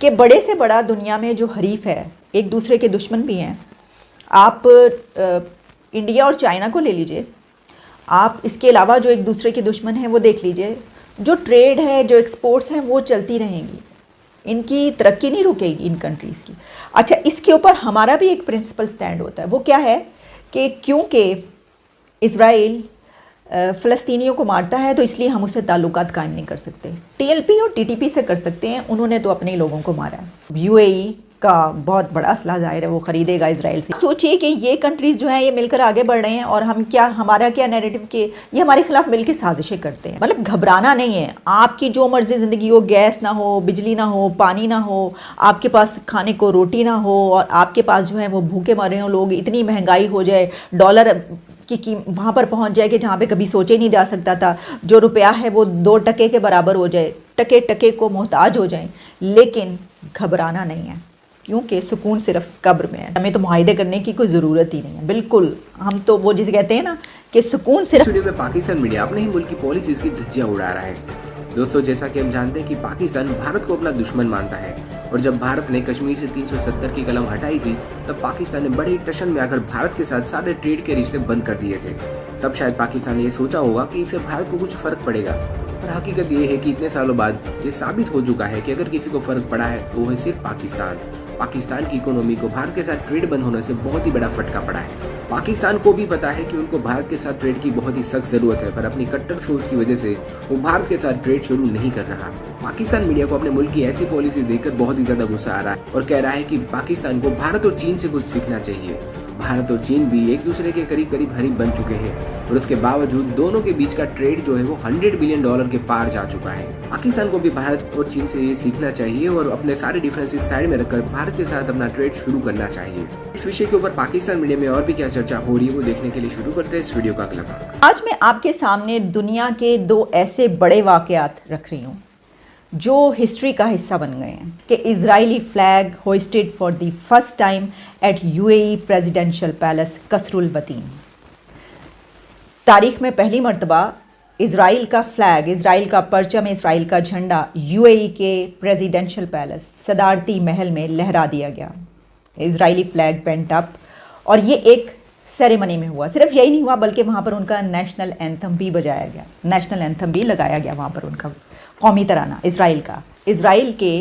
کہ بڑے سے بڑا دنیا میں جو حریف ہے ایک دوسرے کے دشمن بھی ہیں. آپ انڈیا اور چائنا کو لے لیجئے, آپ اس کے علاوہ جو ایک دوسرے کے دشمن ہیں وہ دیکھ لیجئے. جو ٹریڈ ہے, جو ایکسپورٹس ہیں وہ چلتی رہیں گی, ان کی ترقی نہیں رکے گی ان کنٹریز کی. اچھا, اس کے اوپر ہمارا بھی ایک پرنسپل سٹینڈ ہوتا ہے. وہ کیا ہے کہ کیونکہ اسرائیل فلسطینیوں کو مارتا ہے تو اس لیے ہم اس سے تعلقات قائم نہیں کر سکتے. ٹی ایل پی اور ٹی ٹی پی سے کر سکتے ہیں, انہوں نے تو اپنے لوگوں کو مارا ہے. یو اے ای کا بہت بڑا اسلحہ ظاہر ہے وہ خریدے گا اسرائیل سے. سوچئے کہ یہ کنٹریز جو ہیں یہ مل کر آگے بڑھ رہے ہیں اور ہمارا کیا نیریٹو کہ یہ ہمارے خلاف مل کے سازشیں کرتے ہیں. مطلب گھبرانا نہیں ہے. آپ کی جو مرضی زندگی ہو, گیس نہ ہو, بجلی نہ ہو, پانی نہ ہو, آپ کے پاس کھانے کو روٹی نہ ہو, اور آپ کے پاس جو ہے وہ بھوکے مر رہے ہوں لوگ, اتنی مہنگائی ہو جائے, ڈالر کی وہاں پر پہنچ جائے کہ جہاں پہ کبھی سوچے نہیں جا سکتا تھا, جو روپیہ ہے وہ 2 ٹکے کے برابر ہو جائے, ٹکے ٹکے کو محتاج ہو جائیں. لیکن گھبرانا نہیں ہے, کیونکہ سکون صرف قبر میں ہے. ہمیں تو معاہدے کرنے کی کوئی ضرورت ہی نہیں ہے. بالکل, ہم تو وہ جسے کہتے ہیں نا کہ سکون صرف. اس ویڈیو میں پاکستان میڈیا اپنے ہی ملک کی پالیسیز کی دھجیاں اڑا رہا ہے. دوستو, جیسا کہ ہم جانتے ہیں کہ پاکستان بھارت کو اپنا دشمن مانتا ہے, اور جب بھارت نے کشمیر سے 370 کی قلم ہٹائی تھی تب پاکستان نے بڑے ٹشن میں آ کر بھارت کے ساتھ سارے ٹریڈ کے رشتے بند کر دیے تھے. تب شاید پاکستان نے یہ سوچا ہوگا کہ اس سے بھارت کو کچھ فرق پڑے گا, پر حقیقت یہ ہے کہ اتنے سالوں بعد یہ ثابت ہو چکا ہے کہ اگر کسی کو فرق پڑا ہے تو وہ ہے صرف پاکستان کی اکانومی کو بھارت کے ساتھ ٹریڈ بند ہونے سے بہت ہی بڑا پھٹکا پڑا ہے. پاکستان کو بھی پتا ہے کہ ان کو بھارت کے ساتھ ٹریڈ کی بہت ہی سخت ضرورت ہے, پر اپنی کٹر سوچ کی وجہ سے وہ بھارت کے ساتھ ٹریڈ شروع نہیں کر رہا. پاکستان میڈیا کو اپنے ملک کی ایسی پالیسی دیکھ کر بہت ہی زیادہ غصہ آ رہا ہے اور کہہ رہا ہے کہ پاکستان کو بھارت اور چین سے کچھ سیکھنا چاہیے. بھارت اور چین بھی ایک دوسرے کے قریب حریف بن چکے ہیں, اور اس کے باوجود دونوں کے بیچ کا ٹریڈ جو ہے وہ $100 بلین کے پار جا چکا ہے. پاکستان کو بھی بھارت اور چین سے یہ سیکھنا چاہیے اور اپنے سارے ڈیفرنسز سائڈ میں رکھ کر بھارت کے ساتھ اپنا ٹریڈ شروع کرنا چاہیے. اس وشے کے اوپر پاکستان میڈیا میں اور بھی کیا چرچا ہو رہی ہے وہ دیکھنے کے لیے شروع کرتے ہیں اس ویڈیو کا اگلا بھاگ. آج میں آپ کے سامنے دنیا کے 2 ایسے بڑے واقعات رکھ رہی ہوں جو ہسٹری کا حصہ بن گئے ہیں, کہ اسرائیلی flag hoisted for the first time at U A E presidential palace قصر الوطین. تاریخ میں پہلی مرتبہ اسرائیل کا فلیگ, اسرائیل کا پرچم, اسرائیل کا جھنڈا یو اے ای کے پریزیڈینشیل پیلس صدارتی محل میں لہرا دیا گیا. اسرائیلی فلیگ بینٹ اپ, اور یہ ایک سیریمنی میں ہوا. صرف یہی نہیں ہوا بلکہ وہاں پر ان کا نیشنل اینتھم بھی بجایا گیا, نیشنل اینتھم بھی لگایا گیا وہاں پر, ان کا قومی ترانہ اسرائیل کا. اسرائیل کے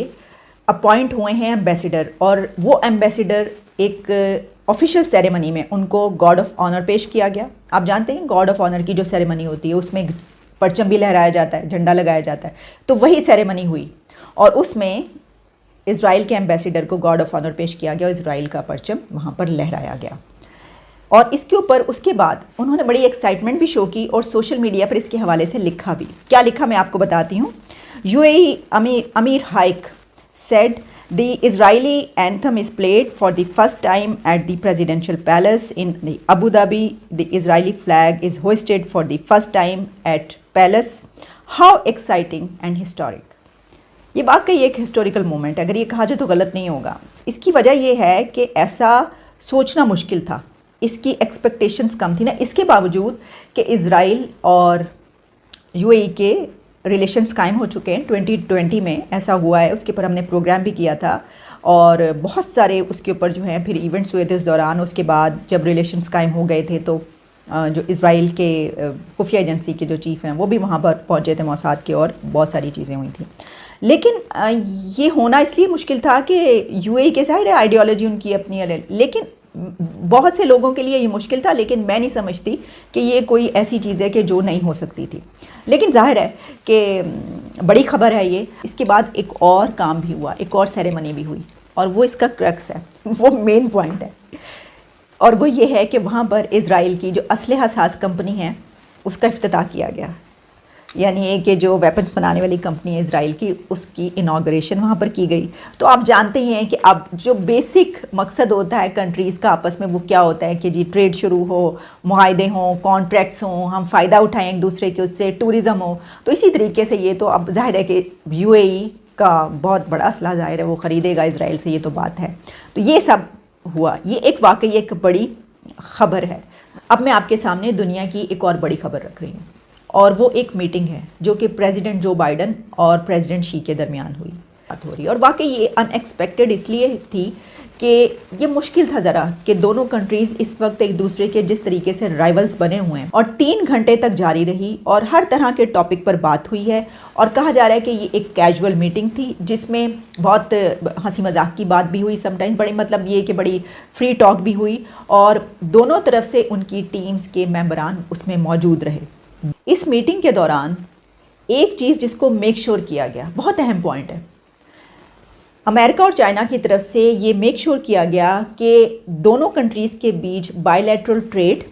اپوائنٹ ہوئے ہیں ایمبیسیڈر, اور وہ ایمبیسیڈر ایک آفیشیل سیریمنی میں ان کو گارڈ آف آنر پیش کیا گیا. آپ جانتے ہیں گارڈ آف آنر کی جو سیریمنی ہوتی ہے اس میں پرچم بھی لہرایا جاتا ہے, جھنڈا لگایا جاتا ہے. تو وہی سیریمنی ہوئی اور اس میں اسرائیل کے ایمبیسیڈر کو گارڈ آف آنر پیش کیا گیا اور اسرائیل کا پرچم وہاں پر لہرایا گیا. اور اس کے اوپر اس کے بعد انہوں نے بڑی ایکسائٹمنٹ بھی شو کی اور سوشل میڈیا پر اس کے حوالے سے لکھا بھی. کیا لکھا میں آپ کو بتاتی ہوں. You A E Amir hike said the Israeli anthem is played for the first time at the presidential palace in the Abu Dhabi. The Israeli flag is hoisted for the first time at palace. How exciting and historic. یہ واقعی ایک historical moment ہے, اگر یہ کہا جائے تو غلط نہیں ہوگا. اس کی وجہ یہ ہے کہ ایسا سوچنا مشکل تھا, اس کی ایکسپیکٹیشنز کم تھی نا, اس کے باوجود کہ اسرائیل اور یو اے ای کے ریلیشنز قائم ہو چکے ہیں. 2020 میں ایسا ہوا ہے, اس کے اوپر ہم نے پروگرام بھی کیا تھا اور بہت سارے اس کے اوپر جو ہیں پھر ایونٹس ہوئے تھے اس دوران. اس کے بعد جب ریلیشنز قائم ہو گئے تھے تو جو اسرائیل کے خفیہ ایجنسی کے جو چیف ہیں وہ بھی وہاں پر پہنچے تھے موساد کے, اور بہت ساری چیزیں ہوئی تھیں. لیکن یہ ہونا اس لیے مشکل تھا کہ یو اے ای کے ظاہر ہے آئیڈیالوجی ان کی اپنی ہے, لیکن بہت سے لوگوں کے لیے یہ مشکل تھا. لیکن میں نہیں سمجھتی کہ یہ کوئی ایسی چیز ہے کہ جو نہیں ہو سکتی تھی. لیکن ظاہر ہے کہ بڑی خبر ہے یہ. اس کے بعد ایک اور کام بھی ہوا, ایک اور سیریمنی بھی ہوئی, اور وہ اس کا کریکس ہے, وہ مین پوائنٹ ہے, اور وہ یہ ہے کہ وہاں پر اسرائیل کی جو اسلحہ ساز کمپنی ہے اس کا افتتاح کیا گیا. یعنی ایک کہ جو ویپنز بنانے والی کمپنی ہے اسرائیل کی, اس کی انوگریشن وہاں پر کی گئی. تو آپ جانتے ہی ہیں کہ اب جو بیسک مقصد ہوتا ہے کنٹریز کا آپس میں وہ کیا ہوتا ہے کہ جی ٹریڈ شروع ہو, معاہدے ہوں, کانٹریکٹس ہوں, ہم فائدہ اٹھائیں ایک دوسرے کے, اس سے ٹورزم ہو. تو اسی طریقے سے یہ تو اب ظاہر ہے کہ یو اے ای کا بہت بڑا اسلحہ ظاہر ہے وہ خریدے گا اسرائیل سے, یہ تو بات ہے. تو یہ سب ہوا, یہ ایک واقعی ایک بڑی خبر ہے. اب میں آپ کے سامنے دنیا کی ایک اور بڑی خبر رکھ رہی ہوں, اور وہ ایک میٹنگ ہے جو کہ پریزیڈنٹ جو بائیڈن اور پریزیڈنٹ شی کے درمیان ہوئی. بات ہو رہی ہے. اور واقعی یہ ان ایکسپیکٹڈ اس لیے تھی کہ یہ مشکل تھا ذرا کہ دونوں کنٹریز اس وقت ایک دوسرے کے جس طریقے سے رائیولز بنے ہوئے ہیں, اور 3 گھنٹے تک جاری رہی اور ہر طرح کے ٹاپک پر بات ہوئی ہے. اور کہا جا رہا ہے کہ یہ ایک کیجول میٹنگ تھی جس میں بہت ہنسی مذاق کی بات بھی ہوئی, سم ٹائمز بڑی مطلب یہ کہ بڑی فری ٹاک بھی ہوئی, اور دونوں طرف سے ان کی ٹیمز کے ممبران اس میں موجود رہے. اس میٹنگ کے دوران ایک چیز جس کو میک شور کیا گیا, بہت اہم پوائنٹ ہے, امریکہ اور چائنا کی طرف سے یہ میک شور کیا گیا کہ دونوں کنٹریز کے بیچ bilateral trade,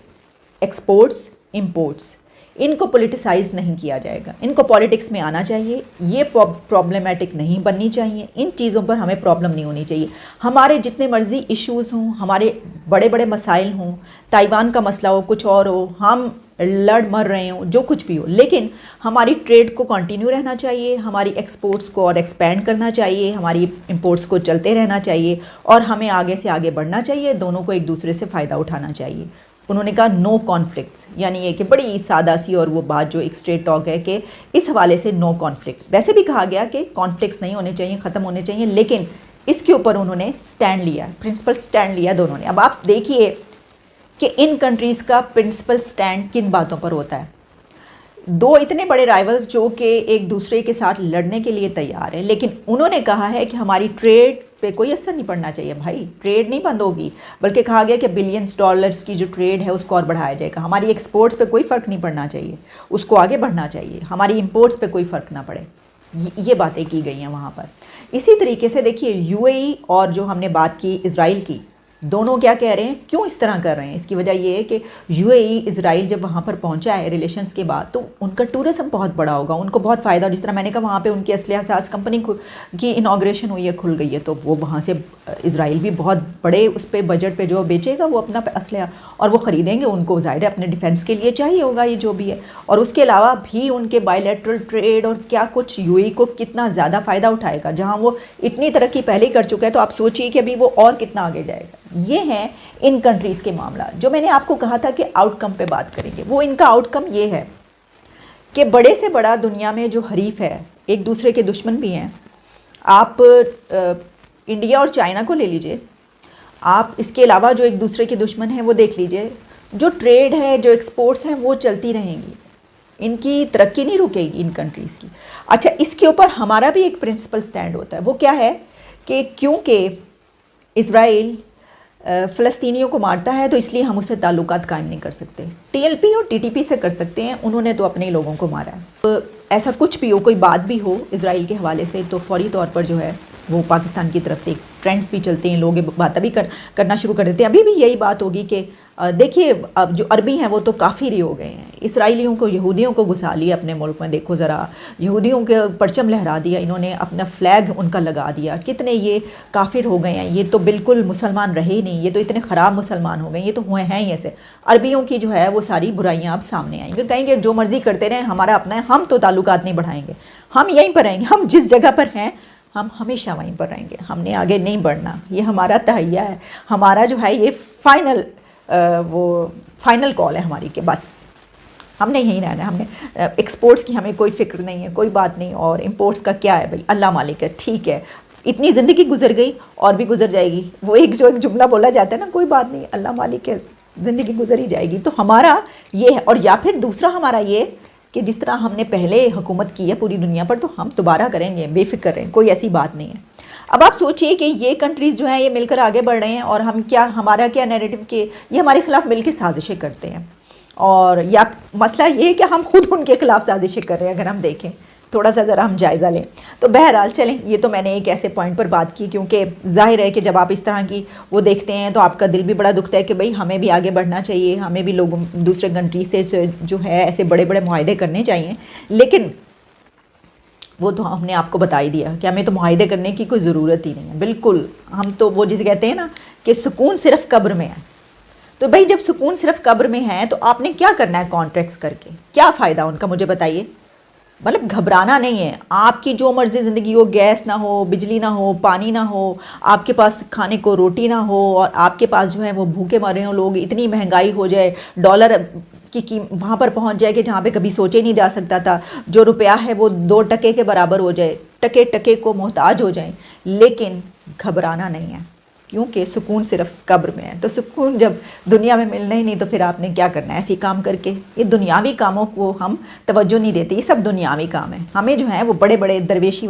exports, imports, ان کو پولیٹیسائز نہیں کیا جائے گا. ان کو پالیٹکس میں آنا چاہیے, یہ پرابلمیٹک نہیں بننی چاہیے, ان چیزوں پر ہمیں پرابلم نہیں ہونی چاہیے. ہمارے جتنے مرضی ایشوز ہوں, ہمارے بڑے بڑے مسائل ہوں, تائیوان کا مسئلہ ہو, کچھ اور ہو, ہم لڑ مر رہے ہوں, جو کچھ بھی ہو, لیکن ہماری ٹریڈ کو کنٹینیو رہنا چاہیے, ہماری ایکسپورٹس کو اور ایکسپینڈ کرنا چاہیے, ہماری امپورٹس کو چلتے رہنا چاہیے, اور ہمیں آگے سے آگے بڑھنا چاہیے, دونوں کو ایک دوسرے سے فائدہ اٹھانا چاہیے. انہوں نے کہا نو کانفلکٹس, یعنی یہ کہ بڑی سادہ سی اور وہ بات جو ایک اسٹریٹ ٹاک ہے کہ اس حوالے سے نو کانفلکٹس. ویسے بھی کہا گیا کہ کانفلکٹس نہیں ہونے چاہیے, ختم ہونے چاہیے, لیکن اس کے اوپر انہوں نے سٹینڈ لیا, پرنسپل سٹینڈ لیا دونوں نے. اب آپ دیکھیے کہ ان کنٹریز کا پرنسپل سٹینڈ کن باتوں پر ہوتا ہے. دو اتنے بڑے رائیولز جو کہ ایک دوسرے کے ساتھ لڑنے کے لیے تیار ہیں, لیکن انہوں نے کہا ہے کہ ہماری ٹریڈ پہ کوئی اثر نہیں پڑنا چاہیے. بھائی ٹریڈ نہیں بند ہوگی, بلکہ کہا گیا کہ بلینز ڈالرز کی جو ٹریڈ ہے اس کو اور بڑھایا جائے گا. ہماری ایکسپورٹس پہ کوئی فرق نہیں پڑنا چاہیے, اس کو آگے بڑھنا چاہیے, ہماری امپورٹس پہ کوئی فرق نہ پڑے. یہ باتیں کی گئی ہیں وہاں پر. اسی طریقے سے دیکھیے یو اے ای اور جو ہم نے بات کی اسرائیل کی, دونوں کیا کہہ رہے ہیں, کیوں اس طرح کر رہے ہیں. اس کی وجہ یہ ہے کہ یو اے ای اسرائیل جب وہاں پر پہنچا ہے ریلیشنز کے بعد, تو ان کا ٹورزم بہت بڑا ہوگا, ان کو بہت فائدہ. جس طرح میں نے کہا وہاں پہ ان کی اسلحہ ساز کمپنی کی انوگریشن ہوئی ہے, کھل گئی ہے, تو وہ وہاں سے اسرائیل بھی بہت بڑے اس پہ بجٹ پہ جو بیچے گا وہ اپنا اسلحہ, اور وہ خریدیں گے, ان کو ظاہر ہے اپنے ڈیفینس کے لیے چاہیے ہوگا یہ جو بھی ہے. اور اس کے علاوہ بھی ان کے بائی لیٹرل ٹریڈ اور کیا کچھ یو اے ای کو کتنا زیادہ فائدہ اٹھائے گا, جہاں وہ اتنی ترقی پہلے ہی کر چکا ہے, تو آپ سوچیے کہ ابھی وہ اور کتنا آگے جائے گا. یہ ہیں ان کنٹریز کے معاملات. جو میں نے آپ کو کہا تھا کہ آؤٹ کم پہ بات کریں گے, وہ ان کا آؤٹ کم یہ ہے کہ بڑے سے بڑا دنیا میں جو حریف ہے, ایک دوسرے کے دشمن بھی ہیں. آپ انڈیا اور چائنا کو لے لیجئے, آپ اس کے علاوہ جو ایک دوسرے کے دشمن ہیں وہ دیکھ لیجئے. جو ٹریڈ ہے, جو ایکسپورٹس ہیں, وہ چلتی رہیں گی, ان کی ترقی نہیں رکے گی ان کنٹریز کی. اچھا, اس کے اوپر ہمارا بھی ایک پرنسپل سٹینڈ ہوتا ہے. وہ کیا ہے کہ کیونکہ اسرائیل فلسطینیوں کو مارتا ہے, تو اس لیے ہم اس سے تعلقات قائم نہیں کر سکتے. ٹی ایل پی اور ٹی ٹی پی سے کر سکتے ہیں, انہوں نے تو اپنے ہی لوگوں کو مارا ہے. ایسا کچھ بھی ہو, کوئی بات بھی ہو اسرائیل کے حوالے سے, تو فوری طور پر جو ہے وہ پاکستان کی طرف سے ٹرینڈز بھی چلتے ہیں, لوگ باتیں بھی کرنا شروع کر دیتے ہیں. ابھی بھی یہی بات ہوگی کہ دیکھیے اب جو عربی ہیں وہ تو کافر ہی ہو گئے ہیں. اسرائیلیوں کو, یہودیوں کو گھسا لیا اپنے ملک میں. دیکھو ذرا, یہودیوں کے پرچم لہرا دیا انہوں نے, اپنا فلیگ ان کا لگا دیا. کتنے یہ کافر ہو گئے ہیں, یہ تو بالکل مسلمان رہے ہی نہیں, یہ تو اتنے خراب مسلمان ہو گئے, یہ تو ہوئے ہیں ہی ایسے. عربیوں کی جو ہے وہ ساری برائیاں اب سامنے آئیں گی, کہیں گے جو مرضی کرتے رہیں, ہمارا اپنا ہے, ہم تو تعلقات نہیں بڑھائیں گے, ہم یہیں پر رہیں گے, ہم جس جگہ پر ہیں ہم ہمیشہ وہیں پر رہیں گے, ہم نے آگے نہیں بڑھنا. یہ ہمارا تہیہ ہے, ہمارا جو ہے یہ فائنل کال ہے ہماری کہ بس ہم نے یہیں رہنا ہے. ہم نے ایکسپورٹس کی ہمیں کوئی فکر نہیں ہے, کوئی بات نہیں, اور امپورٹس کا کیا ہے بھائی, اللہ مالک ہے, ٹھیک ہے, اتنی زندگی گزر گئی اور بھی گزر جائے گی. وہ ایک جملہ بولا جاتا ہے نا, کوئی بات نہیں, اللہ مالک ہے, زندگی گزر ہی جائے گی. تو ہمارا یہ ہے. اور یا پھر دوسرا ہمارا یہ کہ جس طرح ہم نے پہلے حکومت کی ہے پوری دنیا پر, تو ہم دوبارہ کریں گے, بے فکر رہیں, کوئی ایسی بات نہیں ہے. اب آپ سوچئے کہ یہ کنٹریز جو ہیں یہ مل کر آگے بڑھ رہے ہیں, اور ہم کیا, ہمارا کیا نیریٹو کہ یہ ہمارے خلاف مل کے سازشیں کرتے ہیں. اور یا مسئلہ یہ ہے کہ ہم خود ان کے خلاف سازشیں کر رہے ہیں. اگر ہم دیکھیں تھوڑا سا ذرا ہم جائزہ لیں تو بہرحال چلیں, یہ تو میں نے ایک ایسے پوائنٹ پر بات کی, کیونکہ ظاہر ہے کہ جب آپ اس طرح کی وہ دیکھتے ہیں تو آپ کا دل بھی بڑا دکھتا ہے کہ بھئی ہمیں بھی آگے بڑھنا چاہیے, ہمیں بھی لوگوں دوسرے کنٹری سے جو ہے ایسے بڑے بڑے معاہدے کرنے چاہیے. لیکن وہ تو ہم نے آپ کو بتا ہی دیا کہ ہمیں تو معاہدے کرنے کی کوئی ضرورت ہی نہیں ہے. بالکل, ہم تو وہ جسے کہتے ہیں نا کہ سکون صرف قبر میں ہے. تو بھئی جب سکون صرف قبر میں ہے تو آپ نے کیا کرنا ہے کانٹریکٹس کر کے, کیا فائدہ ان کا, مجھے بتائیے. مطلب گھبرانا نہیں ہے, آپ کی جو مرضی زندگی ہو, گیس نہ ہو, بجلی نہ ہو, پانی نہ ہو, آپ کے پاس کھانے کو روٹی نہ ہو, اور آپ کے پاس جو ہے وہ بھوکے مر رہے ہوں لوگ, اتنی مہنگائی ہو جائے, ڈالر کہ وہاں پر پہنچ جائے کہ جہاں پہ کبھی سوچے نہیں جا سکتا تھا، جو روپیہ ہے وہ 2 ٹکے کے برابر ہو جائے، ٹکے ٹکے کو محتاج ہو جائیں، لیکن گھبرانا نہیں ہے، کیونکہ سکون صرف قبر میں ہے۔ تو سکون جب دنیا میں ملنا ہی نہیں تو پھر آپ نے کیا کرنا ہے ایسی کام کر کے؟ یہ دنیاوی کاموں کو ہم توجہ نہیں دیتے، یہ سب دنیاوی کام ہیں، ہمیں جو ہیں وہ بڑے بڑے درویشی